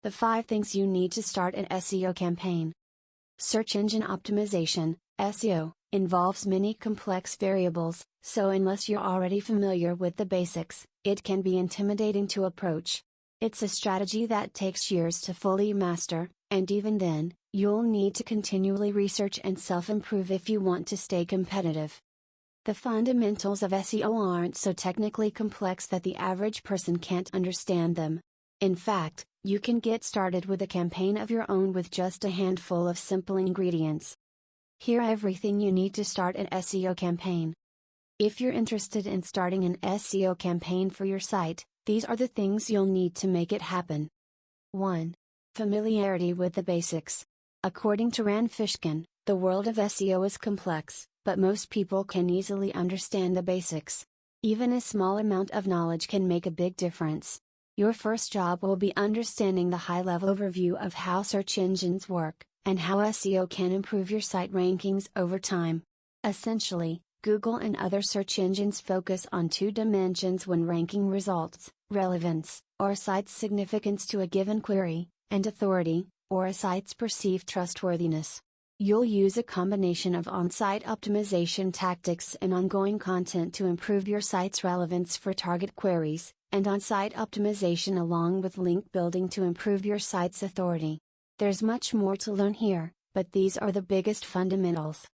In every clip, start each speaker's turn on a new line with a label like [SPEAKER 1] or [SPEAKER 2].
[SPEAKER 1] The 5 things you need to start an SEO campaign. Search engine optimization, SEO, involves many complex variables, so unless you're already familiar with the basics, it can be intimidating to approach. It's a strategy that takes years to fully master, and even then, you'll need to continually research and self-improve if you want to stay competitive. The fundamentals of SEO aren't so technically complex that the average person can't understand them. In fact, you can get started with a campaign of your own with just a handful of simple ingredients. Here are everything you need to start an SEO campaign. If you're interested in starting an SEO campaign for your site, these are the things you'll need to make it happen. 1. Familiarity with the basics. According to Rand Fishkin, the world of SEO is complex, but most people can easily understand the basics. Even a small amount of knowledge can make a big difference. Your first job will be understanding the high-level overview of how search engines work, and how SEO can improve your site rankings over time. Essentially, Google and other search engines focus on 2 dimensions when ranking results: relevance, or a site's significance to a given query, and authority, or a site's perceived trustworthiness. You'll use a combination of on-site optimization tactics and ongoing content to improve your site's relevance for target queries, and on-site optimization along with link building to improve your site's authority. There's much more to learn here, but these are the biggest fundamentals.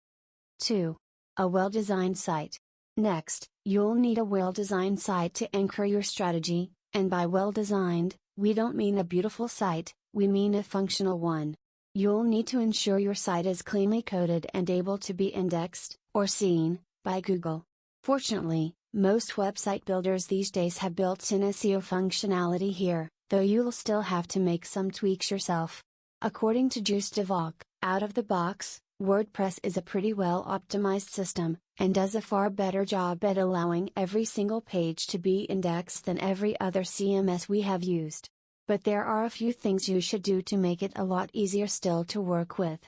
[SPEAKER 1] 2. A well-designed site. Next, you'll need a well-designed site to anchor your strategy, and by well-designed, we don't mean a beautiful site, we mean a functional one. You'll need to ensure your site is cleanly coded and able to be indexed, or seen, by Google. Fortunately, most website builders these days have built-in SEO functionality here, though you'll still have to make some tweaks yourself. According to Juice DeVock, out of the box, WordPress is a pretty well optimized system, and does a far better job at allowing every single page to be indexed than every other CMS we have used. But there are a few things you should do to make it a lot easier still to work with.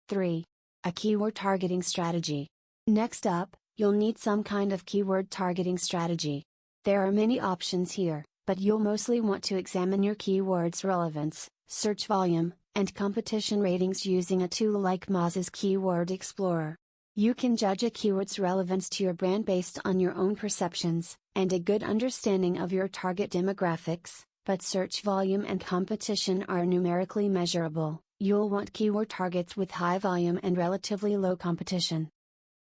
[SPEAKER 1] 3. A keyword targeting strategy. Next up, you'll need some kind of keyword targeting strategy. There are many options here, but you'll mostly want to examine your keyword's relevance, search volume, and competition ratings using a tool like Moz's Keyword Explorer. You can judge a keyword's relevance to your brand based on your own perceptions, and a good understanding of your target demographics, but search volume and competition are numerically measurable. You'll want keyword targets with high volume and relatively low competition.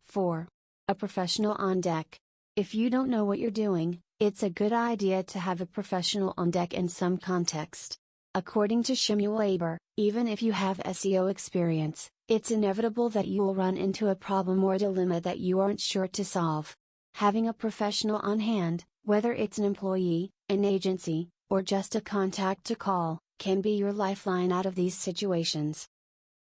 [SPEAKER 1] 4. A professional on deck. If you don't know what you're doing, it's a good idea to have a professional on deck in some context. According to Shemuel Aber, even if you have SEO experience, it's inevitable that you will run into a problem or dilemma that you aren't sure to solve. Having a professional on hand, whether it's an employee, an agency, or just a contact to call, can be your lifeline out of these situations.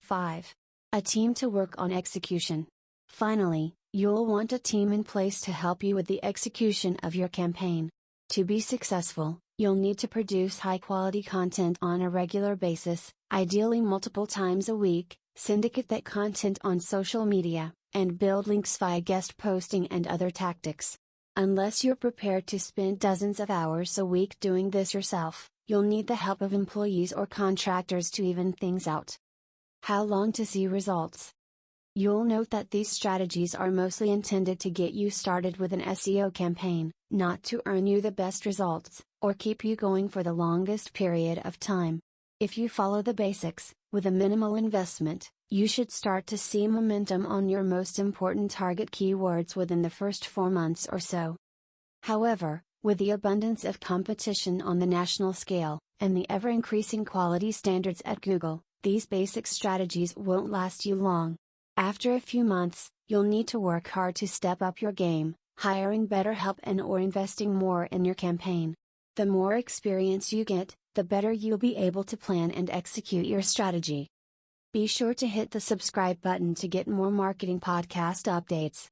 [SPEAKER 1] 5. A team to work on execution. Finally, you'll want a team in place to help you with the execution of your campaign. To be successful, you'll need to produce high-quality content on a regular basis, ideally multiple times a week, syndicate that content on social media, and build links via guest posting and other tactics. Unless you're prepared to spend dozens of hours a week doing this yourself, you'll need the help of employees or contractors to even things out. How long to see results? You'll note that these strategies are mostly intended to get you started with an SEO campaign, not to earn you the best results, or keep you going for the longest period of time. If you follow the basics, with a minimal investment, you should start to see momentum on your most important target keywords within the first 4 months or so. However, with the abundance of competition on the national scale, and the ever-increasing quality standards at Google, these basic strategies won't last you long. After a few months, you'll need to work hard to step up your game, hiring better help and/or investing more in your campaign. The more experience you get, the better you'll be able to plan and execute your strategy. Be sure to hit the subscribe button to get more marketing podcast updates.